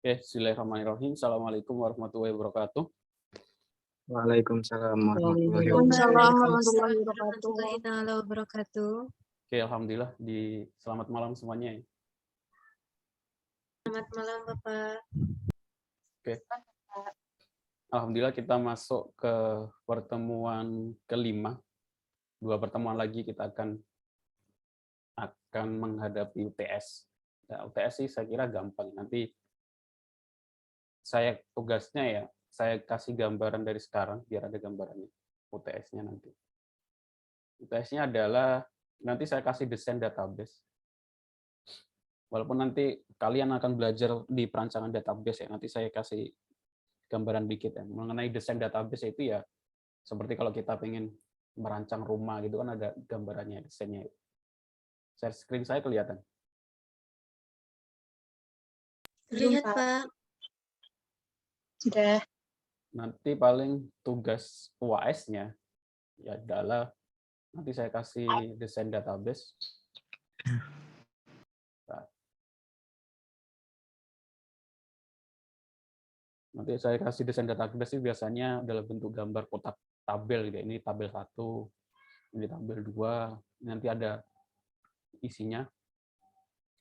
Oke, bismillahirrahmanirrahim. Assalamualaikum warahmatullahi wabarakatuh. Waalaikumsalam warahmatullahi Waalaikumsalam wabarakatuh. warahmatullahi wabarakatuh. Oke, alhamdulillah selamat malam semuanya ya. Selamat malam Bapak. Oke. Alhamdulillah kita masuk ke pertemuan kelima. 2 pertemuan lagi kita akan menghadapi UTS. Nah, UTS sih saya kira gampang. Nanti tugasnya ya, saya kasih gambaran dari sekarang biar ada gambarannya UTS-nya nanti. UTS-nya adalah nanti saya kasih desain database. Walaupun nanti kalian akan belajar di perancangan database ya, nanti saya kasih gambaran dikit ya. Mengenai desain database itu ya, seperti kalau kita pengen merancang rumah gitu kan ada gambarannya, desainnya. Share screen saya kelihatan? Lihat Pak. Sudah. Nanti paling tugas UAS-nya ya adalah nanti saya kasih desain database. Nah, nanti saya kasih desain database itu biasanya dalam bentuk gambar kotak tabel gitu. Ini tabel 1, ini tabel 2, nanti ada isinya,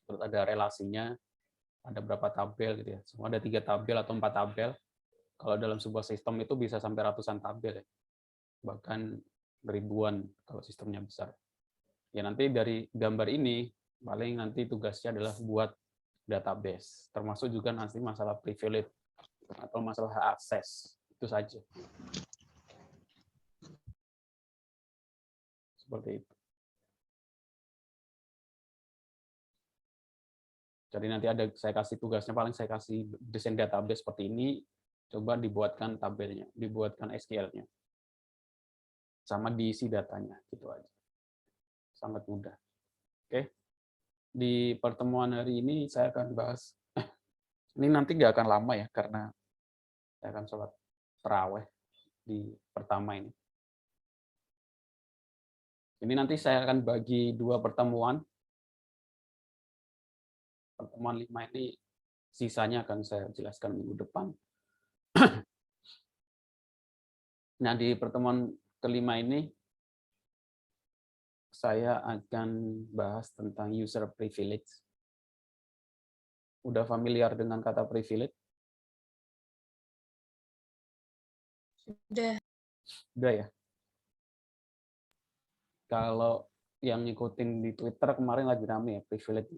terus ada relasinya, ada berapa tabel gitu ya. Semua ada 3 tabel atau 4 tabel. Kalau dalam sebuah sistem itu bisa sampai ratusan tabel ya. Bahkan ribuan kalau sistemnya besar. Ya nanti dari gambar ini paling nanti tugasnya adalah buat database, termasuk juga nanti masalah privilege atau masalah hak akses. Itu saja. Seperti itu. Jadi nanti saya kasih tugasnya, paling saya kasih desain database seperti ini, coba dibuatkan tabelnya, dibuatkan SQL-nya. Sama diisi datanya, gitu aja. Sangat mudah. Oke. Di pertemuan hari ini saya akan bahas, ini nanti nggak akan lama ya, karena saya akan sholat tarawih di pertama ini. Ini nanti saya akan bagi 2 pertemuan. Pertemuan 5 ini sisanya akan saya jelaskan minggu depan. Nah, di pertemuan kelima ini saya akan bahas tentang user privilege. Udah familiar dengan kata privilege? Sudah. Udah ya? Kalau yang ngikutin di Twitter kemarin lagi rame ya, privilege.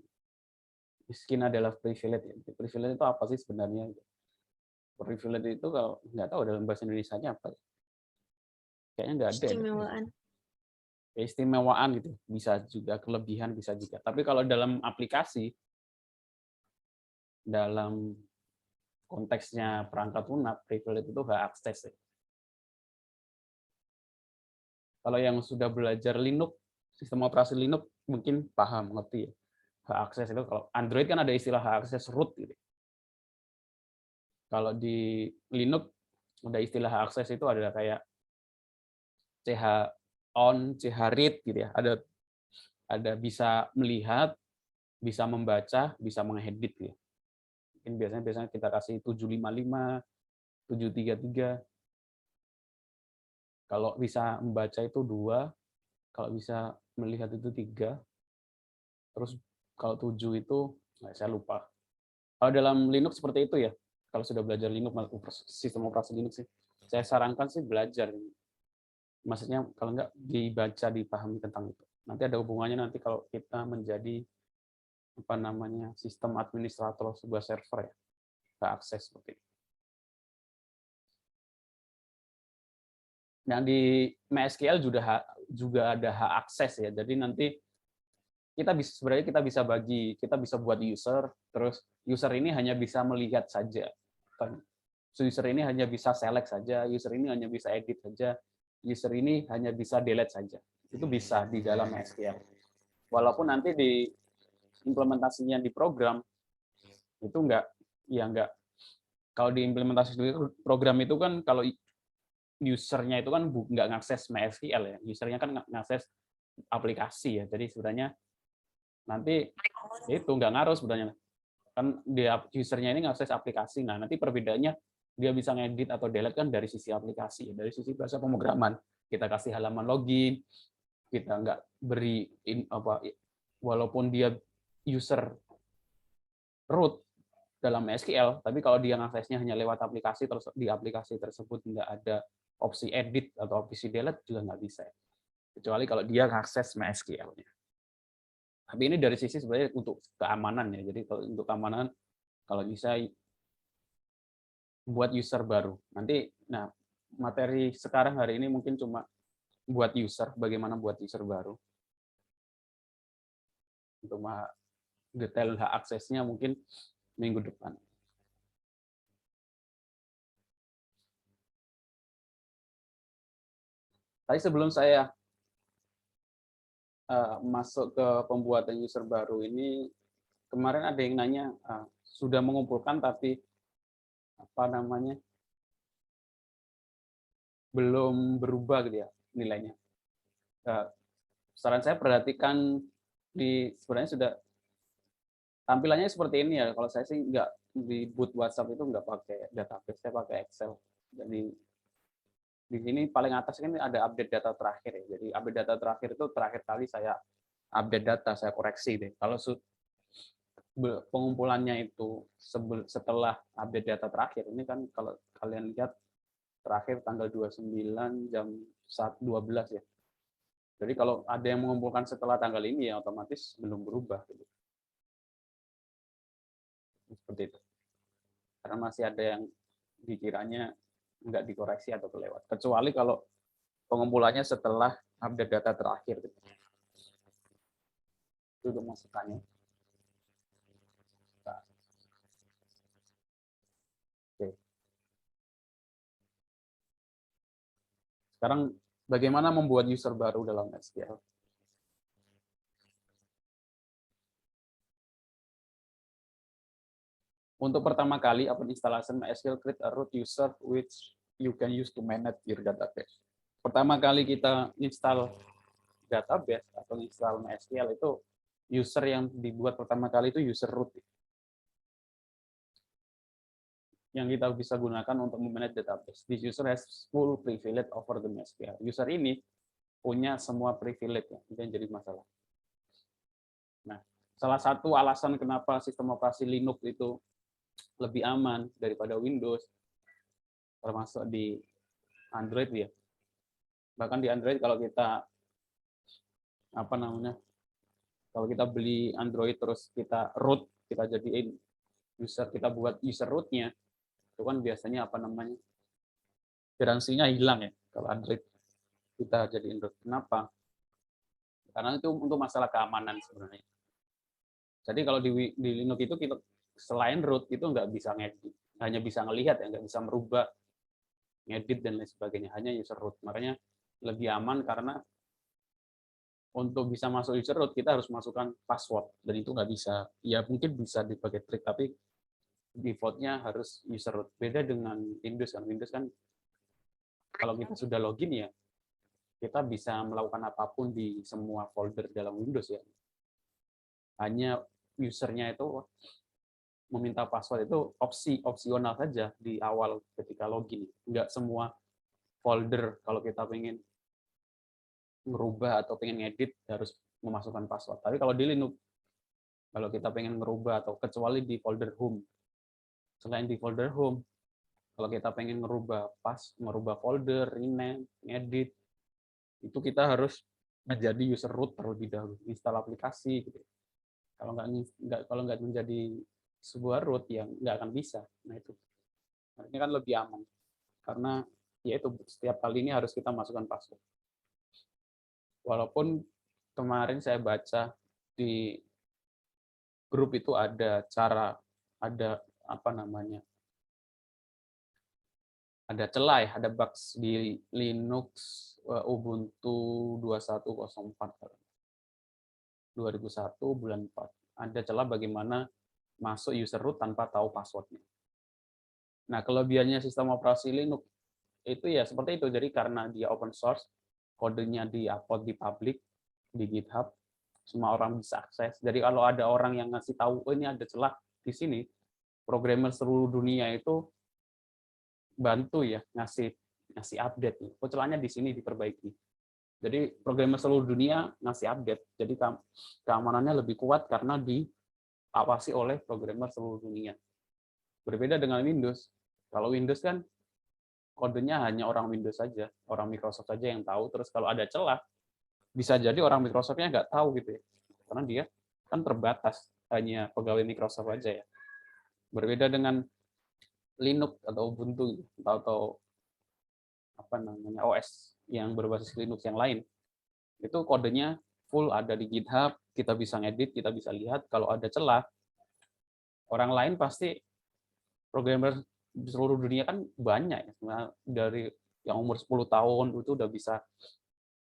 Miskin adalah privilege. Privilege itu apa sih sebenarnya? Privilege itu kalau nggak tahu dalam bahasa Indonesianya apa? Kayaknya nggak ada. Istimewaan. Keistimewaan gitu, bisa juga kelebihan, bisa juga. Tapi kalau dalam aplikasi, dalam konteksnya perangkat lunak, privilege itu hak akses. Kalau yang sudah belajar Linux, sistem operasi Linux mungkin paham, ngerti ya. Hak akses itu kalau Android kan ada istilah hak akses root gitu. Kalau di Linux ada istilah hak akses itu ada kayak ch on, ch read gitu ya. Ada bisa melihat, bisa membaca, bisa mengedit gitu ya. Mungkin biasanya kita kasih 755, 733. Kalau bisa membaca itu 2, kalau bisa melihat itu 3. Terus kalau 7 itu saya lupa. Kalau dalam Linux seperti itu ya. Kalau sudah belajar Linux, sistem operasi Linux sih, saya sarankan sih belajar. Maksudnya kalau nggak dibaca, dipahami tentang itu. Nanti ada hubungannya nanti kalau kita menjadi sistem administrator sebuah server ya, ke akses seperti itu. Nah di MySQL juga ada hak akses ya. Jadi nanti sebenarnya kita bisa buat user, terus user ini hanya bisa melihat saja. User ini hanya bisa select saja, user ini hanya bisa edit saja, user ini hanya bisa delete saja. Itu bisa di dalam MySQL. Walaupun nanti di implementasinya di program itu enggak. Kalau di implementasi program itu kan kalau usernya itu kan nggak ngakses MySQL ya, usernya kan ngakses aplikasi ya. Jadi sebenarnya nanti itu nggak ngaruh sebenarnya. kan dia usernya ini ngakses aplikasi. Nah, nanti perbedaannya dia bisa ngedit atau delete kan dari sisi aplikasi, dari sisi bahasa pemrograman. Kita kasih halaman login, kita nggak beri walaupun dia user root dalam SQL, tapi kalau dia ngaksesnya hanya lewat aplikasi, terus di aplikasi tersebut nggak ada opsi edit atau opsi delete juga nggak bisa. Kecuali kalau dia ngakses MySQL-nya. Tapi ini dari sisi sebenarnya untuk keamanan ya. Jadi kalau untuk keamanan, kalau bisa buat user baru. Nanti, nah materi sekarang hari ini mungkin cuma buat user, bagaimana buat user baru. Untuk detail hak aksesnya mungkin minggu depan. Tapi sebelum saya masuk ke pembuatan user baru ini, kemarin ada yang nanya sudah mengumpulkan tapi apa namanya belum berubah gitu ya nilainya. Saran saya perhatikan sebenarnya sudah tampilannya seperti ini ya. Kalau saya sih nggak di boot WhatsApp itu nggak pakai database, saya pakai Excel. Jadi di sini paling atas kan ada update data terakhir ya. Jadi update data terakhir itu terakhir kali saya update data, saya koreksi deh. Kalau pengumpulannya itu setelah update data terakhir, ini kan kalau kalian lihat terakhir tanggal 29 jam 12 ya. Jadi kalau ada yang mengumpulkan setelah tanggal ini ya otomatis belum berubah. Gitu. Seperti itu. Karena masih ada yang dikiranya nggak dikoreksi atau kelewat. Kecuali kalau pengumpulannya setelah update data terakhir. Gitu. Itu masukannya. Nah. Oke. Sekarang bagaimana membuat user baru dalam SQL? Untuk pertama kali, open installation MySQL create a root user which you can use to manage your database. Pertama kali kita install database atau install MySQL itu user yang dibuat pertama kali itu user root. Yang kita bisa gunakan untuk memanage database. This user has full privilege over the MySQL. User ini punya semua privilege ya, itu yang jadi masalah. Nah, salah satu alasan kenapa sistem operasi Linux itu lebih aman daripada Windows, termasuk di Android ya. Bahkan di Android kalau kita kalau kita beli Android terus kita root, kita jadiin user, kita buat user rootnya, itu kan biasanya garansinya hilang ya kalau Android kita jadiin root. Kenapa? Karena itu untuk masalah keamanan sebenarnya. Jadi kalau di Linux itu kita selain root itu nggak bisa ngedit, hanya bisa ngelihat ya, nggak bisa merubah, ngedit dan lain sebagainya, hanya user root. Makanya lebih aman karena untuk bisa masuk user root kita harus masukkan password dan itu nggak bisa. Ya mungkin bisa dipakai trik tapi defaultnya harus user root. Beda dengan Windows kan. Windows kan kalau kita sudah login ya kita bisa melakukan apapun di semua folder dalam Windows ya. Hanya usernya itu meminta password itu opsional saja di awal ketika login. Nggak semua folder kalau kita pengen merubah atau pengen ngedit harus memasukkan password. Tapi kalau di Linux, kalau kita pengen merubah atau kecuali di folder home, selain di folder home, kalau kita pengen merubah folder, rename, ngedit, itu kita harus menjadi user root terlebih dahulu, install aplikasi. Gitu. Kalau nggak menjadi sebuah root yang nggak akan bisa. Nah itu, ini kan lebih aman karena ya itu setiap kali ini harus kita masukkan password. Walaupun kemarin saya baca di grup itu ada ada celah ya, ada bugs di Linux Ubuntu 2104 2001 bulan 4. Ada celah bagaimana masuk user root tanpa tahu passwordnya. Nah, kelebihannya sistem operasi Linux itu ya seperti itu. Jadi karena dia open source, kodenya di-upload di public, di GitHub, semua orang bisa akses. Jadi kalau ada orang yang ngasih tahu, oh ini ada celah, di sini programmer seluruh dunia itu bantu ya ngasih update. Kecelannya di sini diperbaiki. Jadi programmer seluruh dunia ngasih update. Jadi keamanannya lebih kuat karena diawasi oleh programmer seluruh dunia. Berbeda dengan Windows. Kalau Windows kan kodenya hanya orang Windows saja, orang Microsoft saja yang tahu. Terus kalau ada celah, bisa jadi orang Microsoft-nya nggak tahu gitu ya. Karena dia kan terbatas, hanya pegawai Microsoft aja ya. Berbeda dengan Linux atau Ubuntu atau apa namanya OS yang berbasis Linux yang lain. Itu kodenya full ada di GitHub, kita bisa ngedit, kita bisa lihat kalau ada celah. Orang lain pasti programmer di seluruh dunia kan banyak ya. Dari yang umur 10 tahun itu udah bisa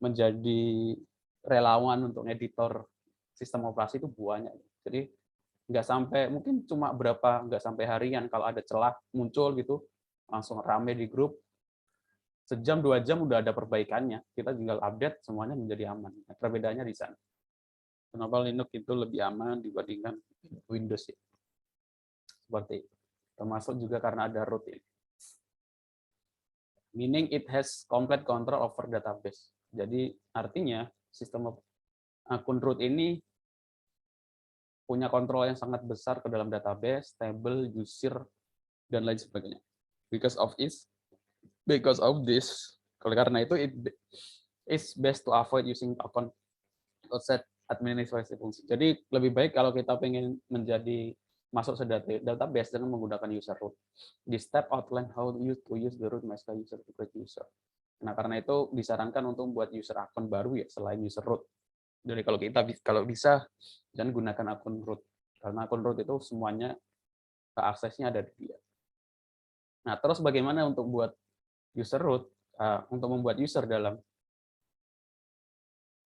menjadi relawan untuk editor sistem operasi itu banyak. Jadi nggak sampai, mungkin cuma nggak sampai harian, kalau ada celah muncul gitu, langsung rame di grup, sejam 2 jam udah ada perbaikannya, kita tinggal update, semuanya menjadi aman. Nah, perbedaannya di sana. Kenapa Linux itu lebih aman dibandingkan Windows ya? Seperti itu. Termasuk juga karena ada root ini. Meaning it has complete control over database. Jadi artinya sistem akun root ini punya kontrol yang sangat besar ke dalam database, table, user, dan lain sebagainya. Because of this, karena itu it is best to avoid using account outside administrative function. Jadi lebih baik kalau kita pengen masuk ke database dengan menggunakan user root. This step outline how to use the root MySQL user to create user. Nah, karena itu disarankan untuk membuat user akun baru ya selain user root. Jadi kalau bisa jangan gunakan akun root, karena akun root itu semuanya aksesnya ada di dia. Nah, terus bagaimana untuk buat user root, untuk membuat user dalam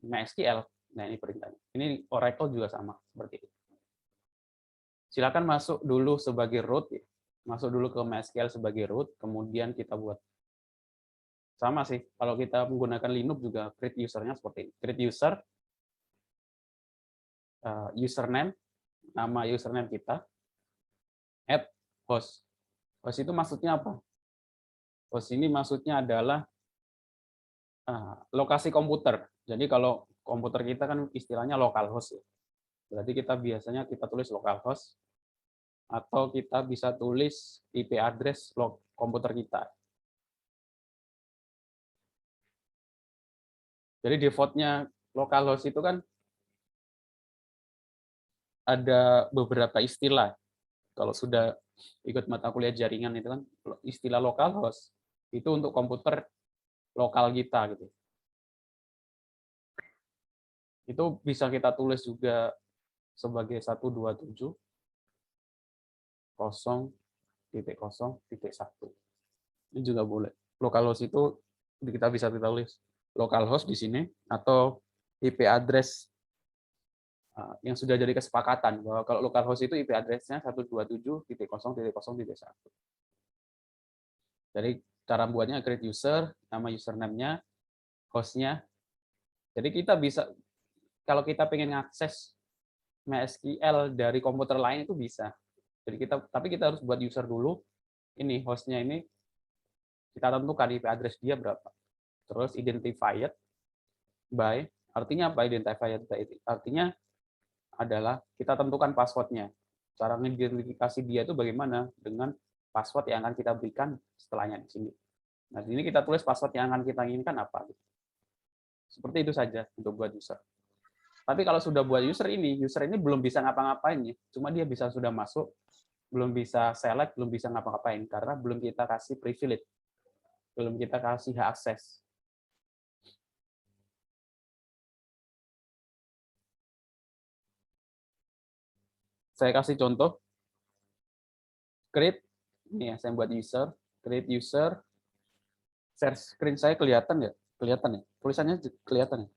MySQL? Nah, ini perintahnya. Ini Oracle juga sama seperti itu. Silakan masuk dulu sebagai root, ya. Masuk dulu ke MySQL sebagai root, kemudian kita buat sama sih. Kalau kita menggunakan Linux juga create usernya seperti ini. Create user, username, nama username kita, add host. Host itu maksudnya apa? Host ini maksudnya adalah lokasi komputer. Jadi kalau komputer kita kan istilahnya localhost ya. Berarti biasanya kita tulis localhost atau kita bisa tulis IP address komputer kita. Jadi default-nya localhost itu kan ada beberapa istilah. Kalau sudah ikut mata kuliah jaringan itu kan istilah localhost itu untuk komputer lokal kita gitu. Itu bisa kita tulis juga sebagai 127.0.0.1. Ini juga boleh. Localhost itu kita bisa tulis localhost di sini atau IP address yang sudah jadi kesepakatan bahwa kalau localhost itu IP address-nya 127.0.0.1. Jadi cara buatnya create user, nama username-nya, host-nya. Jadi kita bisa, kalau kita pengen ngakses MySQL dari komputer lain itu bisa. Jadi tapi kita harus buat user dulu. Ini host-nya ini kita tentukan IP address dia berapa. Terus identified by, artinya apa identified by? Artinya adalah kita tentukan password-nya. Cara mengidentifikasi dia itu bagaimana? Dengan password yang akan kita berikan setelahnya di sini. Nah, di sini kita tulis password yang akan kita inginkan apa. Seperti itu saja untuk buat user. Tapi kalau sudah buat user ini belum bisa ngapa-ngapain ya. Cuma dia bisa sudah masuk, belum bisa select, belum bisa ngapa-ngapain karena belum kita kasih privilege. Belum kita kasih hak akses. Saya kasih contoh. Create, ini ya, saya buat user, create user, share screen saya kelihatan nggak? Kelihatan ya? Tulisannya kelihatan ya?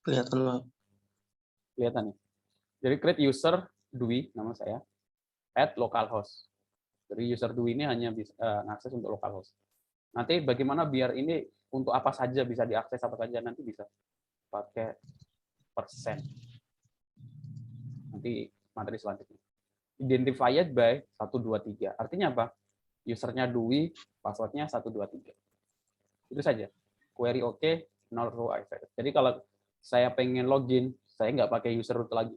Kelihatan lah. Kelihatan ya? Jadi create user, Dwi, nama saya, add localhost. Jadi user Dwi ini hanya bisa mengakses untuk localhost. Nanti bagaimana biar ini untuk apa saja bisa diakses apa saja, nanti bisa pakai persen. Nanti materi selanjutnya. identified by 123. Artinya apa? Usernya Dwi, passwordnya 123. Itu saja. Query oke, null row access. Jadi kalau saya pengen login, saya nggak pakai user root lagi.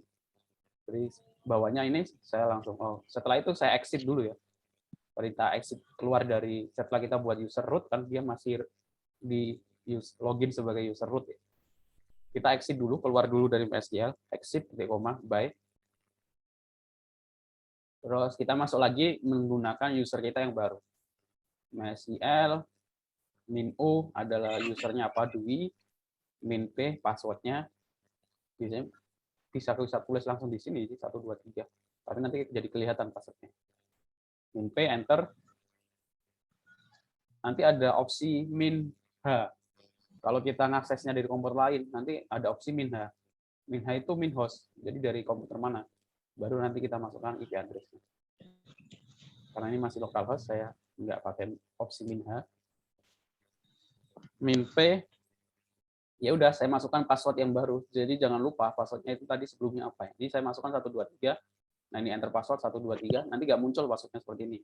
Jadi bawahnya ini saya langsung, setelah itu saya exit dulu ya. Perintah exit keluar dari, setelah kita buat user root, kan dia masih di login sebagai user root ya. Kita exit dulu, keluar dulu dari MySQL, exit, by. Terus kita masuk lagi menggunakan user kita yang baru. MySQL, min U adalah usernya apa, Dwi, min P, passwordnya, bisa tulis langsung di sini, 123. Tapi nanti jadi kelihatan passwordnya. Min P, enter. Nanti ada opsi min H. Kalau kita ngaksesnya dari komputer lain, nanti ada opsi min H. Min H itu min host, jadi dari komputer mana. Baru nanti kita masukkan IP address-nya. Karena ini masih localhost, saya nggak pakai opsi min H. Min P, ya udah saya masukkan password yang baru. Jadi jangan lupa passwordnya itu tadi sebelumnya apa ya. Jadi saya masukkan 123. Nah ini enter password 123, nanti nggak muncul passwordnya seperti ini.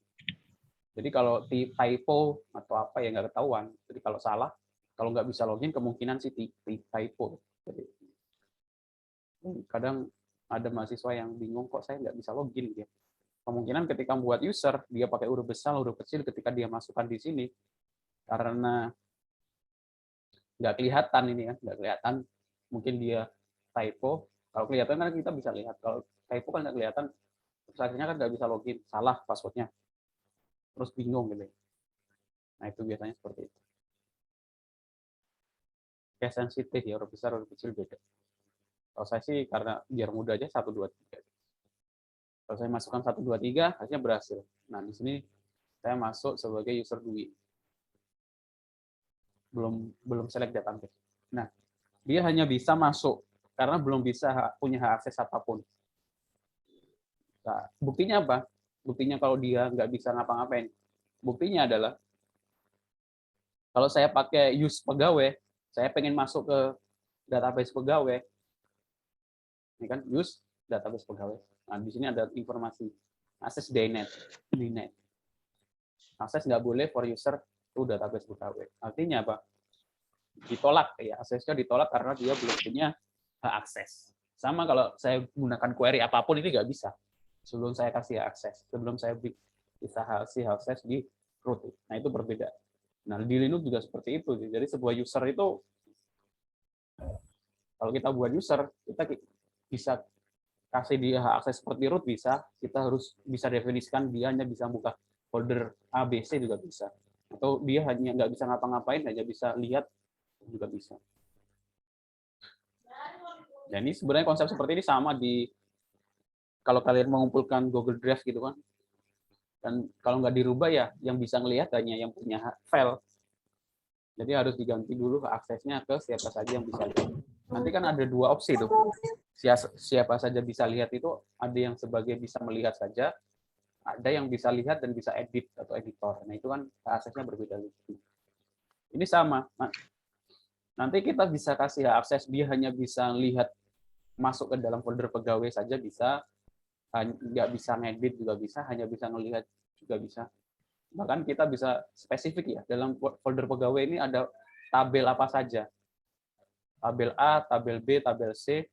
Jadi kalau typo atau apa ya nggak ketahuan. Jadi kalau salah, kalau nggak bisa login kemungkinan sih typo. Jadi kadang ada mahasiswa yang bingung kok saya nggak bisa login gitu. Kemungkinan ketika membuat user dia pakai huruf besar, huruf kecil ketika dia masukkan di sini karena nggak kelihatan ini ya, nggak kelihatan, mungkin dia typo. Kalau kelihatan kan kita bisa lihat, kalau typo kan nggak kelihatan, terus akhirnya kan nggak bisa login, salah passwordnya, terus bingung gitu. Nah itu biasanya seperti itu. Kayak sensitif ya, huruf besar, huruf kecil beda. Kalau saya sih karena biar mudah aja 123. Kalau saya masukkan 123, hasilnya berhasil. Nah di sini saya masuk sebagai user Dwi. Belum select database. Nah, dia hanya bisa masuk karena belum bisa punya hak akses apapun. Nah, buktinya apa? Buktinya kalau dia nggak bisa ngapa-ngapain. Buktinya adalah kalau saya pakai use pegawai, saya pengen masuk ke database pegawai. Ini kan use database pegawai. Nah, di sini ada informasi akses DNet. Akses nggak boleh for user to database pegawai. Artinya apa? Ditolak ya, aksesnya ditolak karena dia belum punya hak akses. Sama kalau saya gunakan query apapun ini nggak bisa sebelum saya kasih akses, sebelum saya bisa kasih akses di root. Nah itu berbeda. Nah di Linux juga seperti itu. Jadi sebuah user itu kalau kita buat user kita bisa kasih dia hak akses seperti root bisa. Kita harus bisa definisikan dia hanya bisa buka folder ABC juga bisa. Atau dia hanya nggak bisa ngapa-ngapain, hanya bisa lihat juga bisa. Dan ini sebenarnya konsep seperti ini sama di kalau kalian mengumpulkan Google Drive gitu kan. Dan kalau nggak dirubah ya yang bisa ngelihat hanya yang punya file. Jadi harus diganti dulu aksesnya ke siapa saja yang bisa lihat. Nanti kan ada dua opsi tuh. Siapa saja bisa lihat itu ada yang sebagai bisa melihat saja, ada yang bisa lihat dan bisa edit atau editor. Nah itu kan aksesnya berbeda. Ini sama. Nanti kita bisa kasih akses dia hanya bisa lihat masuk ke dalam folder pegawai saja bisa, nggak bisa ngedit juga bisa, hanya bisa ngelihat juga bisa. Bahkan kita bisa spesifik ya, dalam folder pegawai ini ada tabel apa saja. Tabel A, tabel B, tabel C,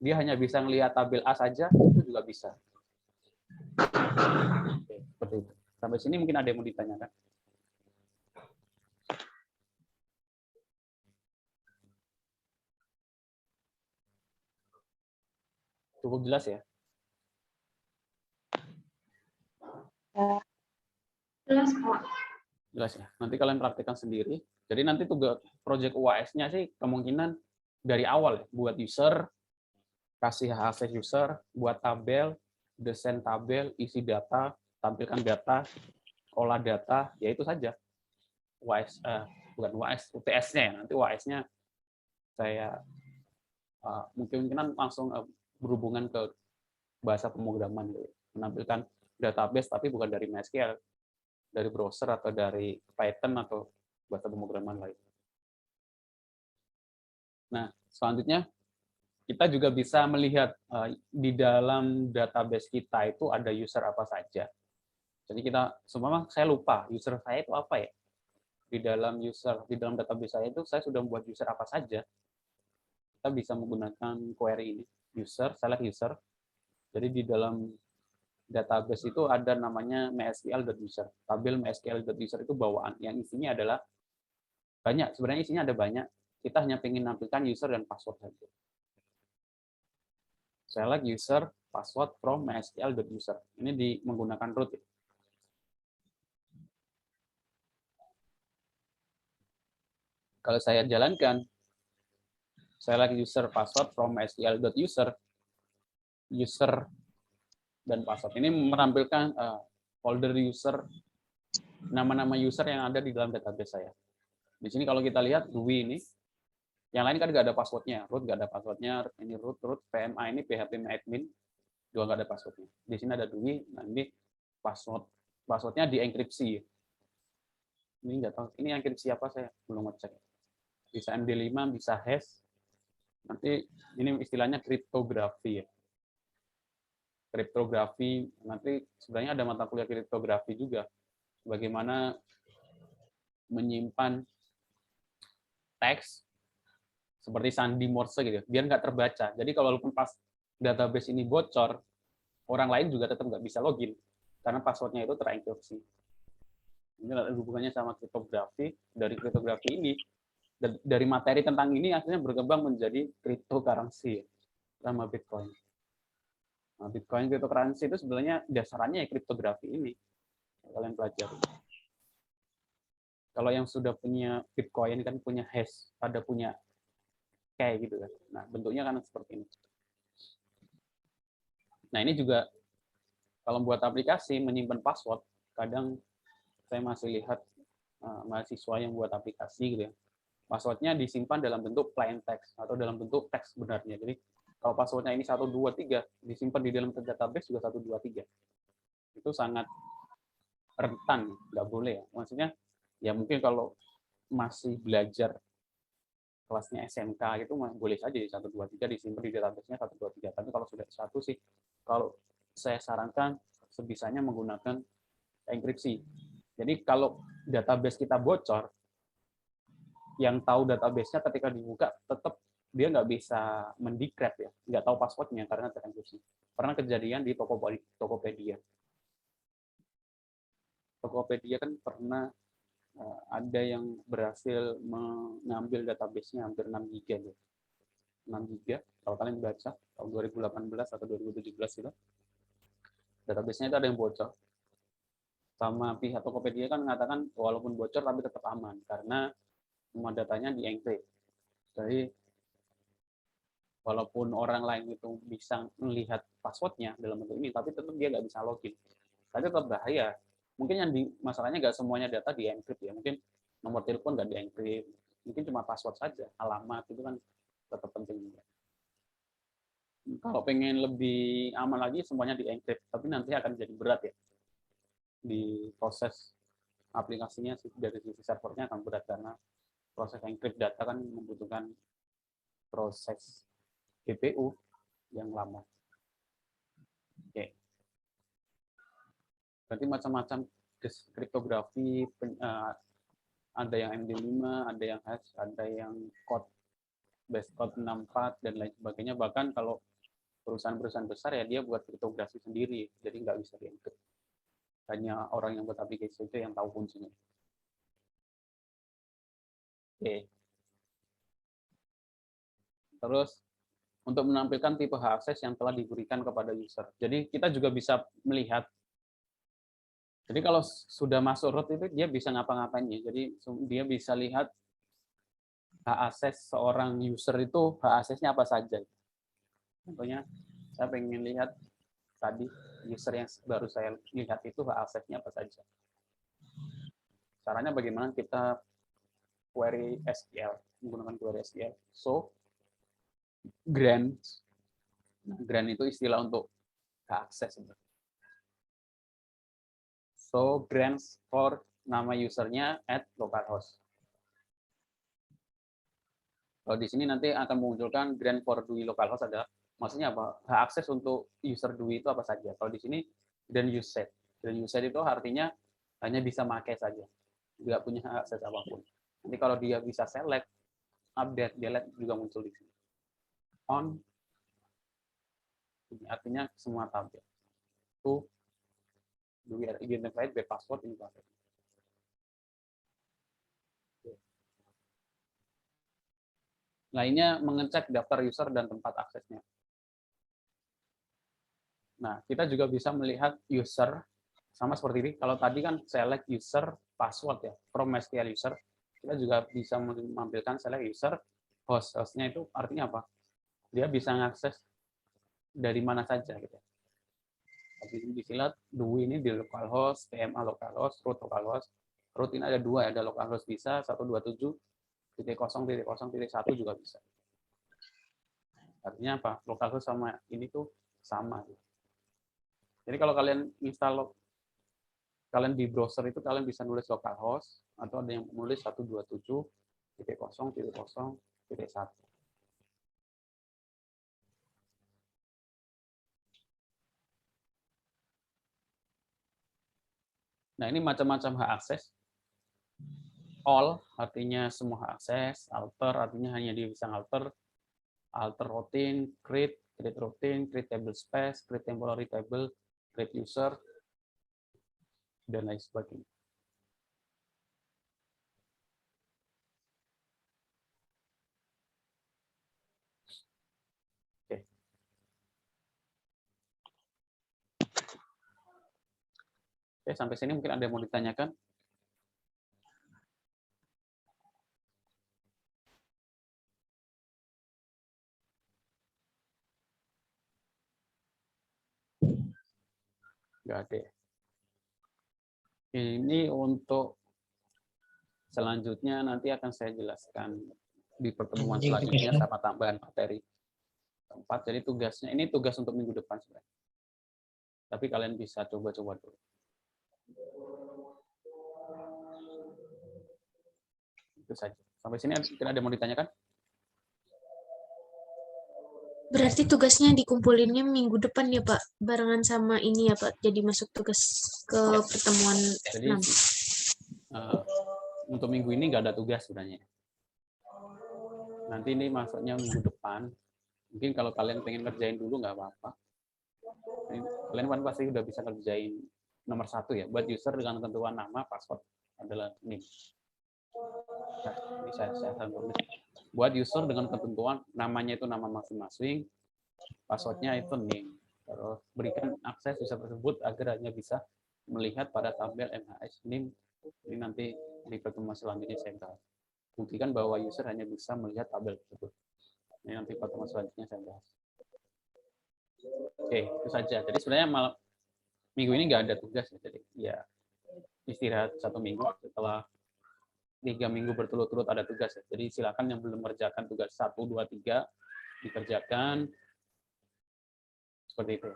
dia hanya bisa ngelihat tabel A saja, itu juga bisa. Oke, seperti itu. Sampai sini mungkin ada yang mau ditanyakan. Cukup jelas ya? Jelas, Pak. Jelas ya. Nanti kalian praktekkan sendiri. Jadi nanti tugas project UAS-nya sih kemungkinan dari awal ya, buat user, kasih akses user, buat tabel, desain tabel, isi data, tampilkan data, olah data, ya itu saja. UAS, bukan UAS, UTS-nya ya. Nanti UAS-nya saya mungkin langsung berhubungan ke bahasa pemrograman, menampilkan database tapi bukan dari MySQL, dari browser atau dari Python atau bahasa pemrograman lain. Nah, selanjutnya kita juga bisa melihat di dalam database kita itu ada user apa saja. Jadi kita semua saya lupa user saya itu apa ya. Di dalam database saya itu saya sudah membuat user apa saja. Kita bisa menggunakan query ini, user, select user. Jadi di dalam database itu ada namanya mysql.user. Tabel mysql.user itu bawaan yang isinya adalah banyak. Sebenarnya isinya ada banyak. Kita hanya ingin nampilkan user dan password saja. Select user password from mysql.user. Ini menggunakan root. Kalau saya jalankan, select user password from mysql.user, user dan password. Ini menampilkan folder user, nama-nama user yang ada di dalam database saya. Di sini kalau kita lihat Dwi ini, yang lain kan nggak ada passwordnya, root nggak ada passwordnya, ini root, PMA ini PHP admin juga nggak ada passwordnya. Di sini ada Dwi, nah ini passwordnya dienkripsi. Ini nggak tahu, ini enkripsi apa saya belum ngecek. Bisa MD5, bisa hash. Nanti ini istilahnya kriptografi ya. Kriptografi, nanti sebenarnya ada mata kuliah kriptografi juga. Bagaimana menyimpan teks seperti sandi Morse gitu, biar nggak terbaca. Jadi kalaupun pas database ini bocor, orang lain juga tetap nggak bisa login karena passwordnya itu terenkripsi. Ini ada hubungannya sama kriptografi. Dari kriptografi ini, dari materi tentang ini akhirnya berkembang menjadi cryptocurrency sama Bitcoin. Nah, Bitcoin cryptocurrency itu sebenarnya dasarnya ya kriptografi ini. Kalian pelajari. Kalau yang sudah punya Bitcoin kan punya hash, ada punya kayak gitu kan. Nah, bentuknya kan seperti ini. Nah, ini juga kalau buat aplikasi menyimpan password, kadang saya masih lihat mahasiswa yang buat aplikasi gitu ya. Passwordnya disimpan dalam bentuk plain text atau dalam bentuk teks sebenarnya. Jadi kalau passwordnya ini 123, disimpan di dalam database juga 123. Itu sangat rentan, nggak boleh ya. Maksudnya ya mungkin kalau masih belajar kelasnya SMK itu boleh saja di 123 disimpan di database-nya 123. Tapi kalau sudah satu sih, kalau saya sarankan sebisanya menggunakan enkripsi. Jadi kalau database kita bocor, yang tahu database-nya ketika dibuka tetap dia nggak bisa mendecrypt ya, nggak tahu passwordnya karena terenkripsi. Pernah kejadian di Tokopedia. Tokopedia kan pernah ada yang berhasil mengambil database-nya hampir 6 giga ya. 6 giga, kalau kalian baca tahun 2018 atau 2017 itu, database-nya itu ada yang bocor. Sama pihak Tokopedia kan mengatakan walaupun bocor tapi tetap aman karena semua datanya di-encrypt. Jadi walaupun orang lain itu bisa melihat passwordnya dalam bentuk ini, tapi tetap dia nggak bisa login. Tapi tetap bahaya. Mungkin yang masalahnya nggak semuanya data di-encrypt ya. Mungkin nomor telepon nggak di-encrypt. Mungkin cuma password saja. Alamat itu kan tetap penting juga. Kalau pengen lebih aman lagi, semuanya di-encrypt. Tapi nanti akan jadi berat ya. Di proses aplikasinya dari sisi servernya akan berat karena proses encrypt data kan membutuhkan proses GPU yang lama. Oke. Berarti macam-macam kriptografi, ada yang MD5, ada yang hash, ada yang code base code 64 dan lain sebagainya. Bahkan kalau perusahaan-perusahaan besar ya dia buat kriptografi sendiri, jadi nggak bisa di-encrypt. Hanya orang yang buat aplikasi itu yang tahu kuncinya. Oke. Terus untuk menampilkan tipe hak akses yang telah diberikan kepada user. Jadi kita juga bisa melihat. Jadi kalau sudah masuk root itu dia bisa ngapa-ngapain ya. Jadi dia bisa lihat hak akses seorang user itu hak aksesnya apa saja. Contohnya saya pengen lihat tadi user yang baru saya lihat itu hak aksesnya apa saja. Caranya bagaimana kita query SQL, menggunakan query SQL. So grant itu istilah untuk hak akses. So grants for nama usernya at localhost. Kalau di sini nanti akan memunculkan grant for DUI localhost adalah maksudnya apa? Hak akses untuk user DUI itu apa saja. Kalau di sini grant usage. Grant usage itu artinya hanya bisa pakai saja. Nggak punya hak akses apapun. Nanti kalau dia bisa select, update, delete juga muncul di sini. On, ini artinya semua tabel. To, DUI identified by password ini password. Lainnya mengecek daftar user dan tempat aksesnya. Nah, kita juga bisa melihat user sama seperti ini. Kalau tadi kan select user password ya, from MySQL user, kita juga bisa menampilkan select user host. Hostnya itu artinya apa? Dia bisa mengakses dari mana saja gitu. Tapi disilat DUI ini di localhost, TMA localhost, root localhost. Root ini ada dua, ada localhost bisa 127.0.0.1 juga bisa. Artinya apa? Localhost sama ini tuh sama. Jadi kalau kalian install, kalian di browser itu kalian bisa nulis localhost atau ada yang menulis 127.0.0.1. Nah, ini macam-macam hak akses. All artinya semua hak akses, alter artinya hanya dia bisa alter routine, create routine, create table space, create temporary table, create user, dan lain sebagainya. Oke. Oke, sampai sini mungkin ada yang mau ditanyakan? Nggak ada. Ini untuk selanjutnya nanti akan saya jelaskan di pertemuan selanjutnya sama tambahan materi. Tempat, jadi tugasnya, ini tugas untuk minggu depan sebenarnya. Tapi kalian bisa coba-coba dulu. Itu saja. Sampai sini tidak ada yang mau ditanyakan? Berarti tugasnya dikumpulinnya minggu depan ya Pak, barengan sama ini ya Pak, jadi masuk tugas ke Ya. pertemuan Jadi 6. Untuk minggu ini nggak ada tugas sebenarnya. Nanti ini masuknya minggu depan. Mungkin kalau kalian pengen kerjain dulu nggak apa-apa. Kalian kan pasti udah bisa kerjain nomor 1 ya, buat user dengan ketentuan nama, password adalah ini. Nah, ini saya tulis. Buat user dengan ketentuan namanya itu nama masing-masing, passwordnya itu name. Terus berikan akses user tersebut agar hanya bisa melihat pada tabel MHS name. Ini nanti di pertemuan selanjutnya saya bahas. Buktikan bahwa user hanya bisa melihat tabel tersebut. Ini nanti pertemuan selanjutnya saya bahas. Oke, itu saja. Jadi sebenarnya malam minggu ini nggak ada tugas, jadi ya istirahat 1 minggu. Setelah 3 minggu berturut-turut ada tugas. Jadi silakan yang belum mengerjakan tugas 1, 2, 3 dikerjakan. Seperti itu.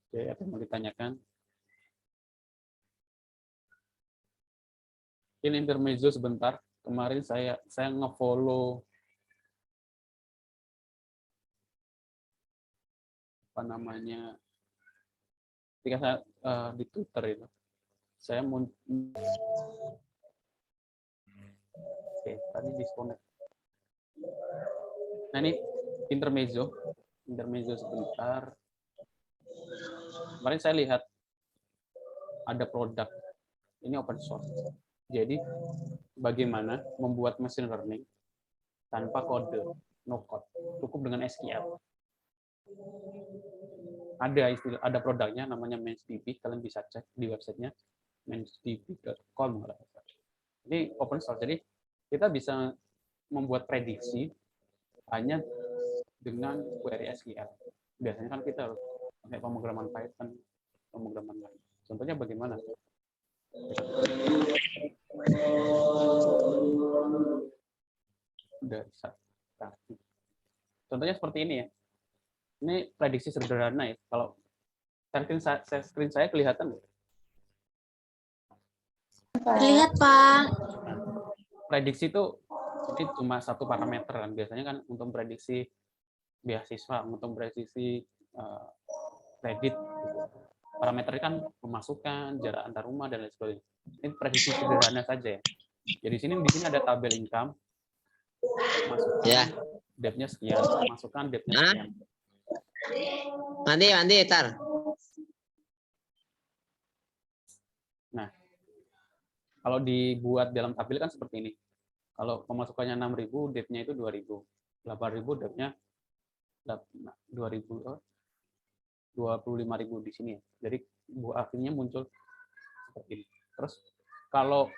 Oke, apa yang mau ditanyakan? Ini intermezzo sebentar. Kemarin saya nge-follow apa namanya, ketika saya di Twitter itu, saya mau tadi disconnect. Nah, ini intermezzo sebentar. Kemarin saya lihat ada produk, ini open source. Jadi bagaimana membuat machine learning tanpa kode, no code, cukup dengan SQL. Ada produknya namanya MenchDB, kalian bisa cek di websitenya menchDB.com. Ini open source, jadi kita bisa membuat prediksi hanya dengan query SQL. Biasanya kan kita harus pakai pemrograman Python, pemrograman lain. Contohnya bagaimana? Contohnya seperti ini ya. Ini prediksi sederhana ya. Kalau screen saya kelihatan nggak? Terlihat Pak. Prediksi itu Ini cuma satu parameter kan. Biasanya kan untuk prediksi beasiswa, untuk prediksi kredit, gitu. Parameternya kan pemasukan, jarak antar rumah dan lain sebagainya. Ini prediksi sederhana saja ya. Jadi di sini ada tabel income, masukan, Ya. debt-nya sekian, masukan, debt-nya Hah? sekian. Mandi, tar. Nah, kalau dibuat dalam tabel kan seperti ini. Kalau pemasukannya 6.000, debt-nya itu 2.000. 8.000, debt-nya 2.000, 25.000 di sini. Jadi akhirnya muncul seperti ini. Terus kalau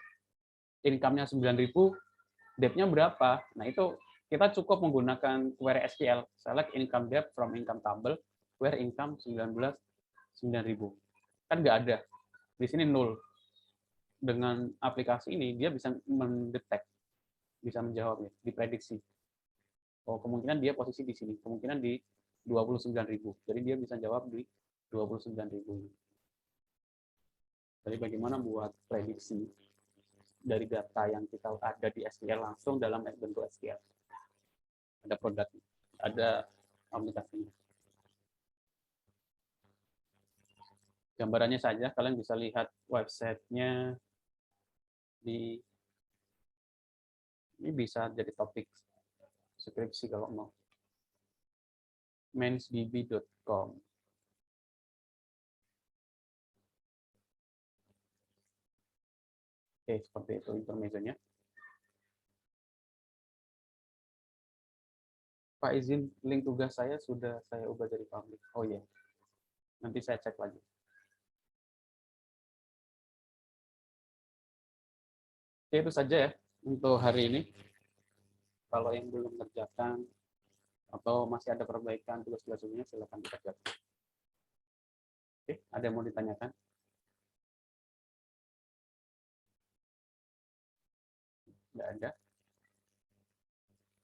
income-nya 9.000, debt-nya berapa? Nah, itu kita cukup menggunakan query SQL, select income debt from income table, where income 9.000. Kan nggak ada. Di sini 0. Dengan aplikasi ini, dia bisa mendetek, bisa menjawab, ya, diprediksi. Oh, kemungkinan dia posisi di sini, kemungkinan di 29.000. Jadi dia bisa jawab di 29.000. Jadi bagaimana buat prediksi dari data yang kita ada di SQL langsung dalam bentuk SQL. Ada produk, ada aplikasinya. Gambarannya saja, kalian bisa lihat websitenya di ini, bisa jadi topik skripsi kalau mau. mensdb.com. Oke, seperti itu intermezzonya. Pak, izin link tugas saya sudah saya ubah dari public. Oh iya, nanti saya cek lagi. Oke, itu saja ya untuk hari ini. Kalau yang belum mengerjakan atau masih ada perbaikan tugas-tugas sebelumnya, silakan dikerjakan. Oke, ada yang mau ditanyakan? Nggak ada.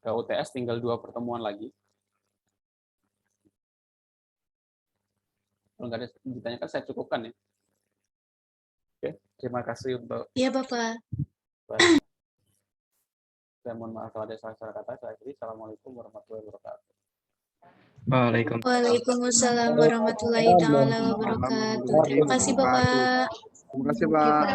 Ke UTS tinggal 2 pertemuan lagi. Kalau nggak ada ditanyakan, saya cukupkan ya. Oke, terima kasih untuk. Iya, Bapak. Baik. Saya mohon maaf kalau ada salah-salah kata. Saya akhiri. Assalamualaikum warahmatullahi wabarakatuh. Waalaikumsalam warahmatullahi taala wabarakatuh. Terima kasih, Bapak. Terima kasih, Pak.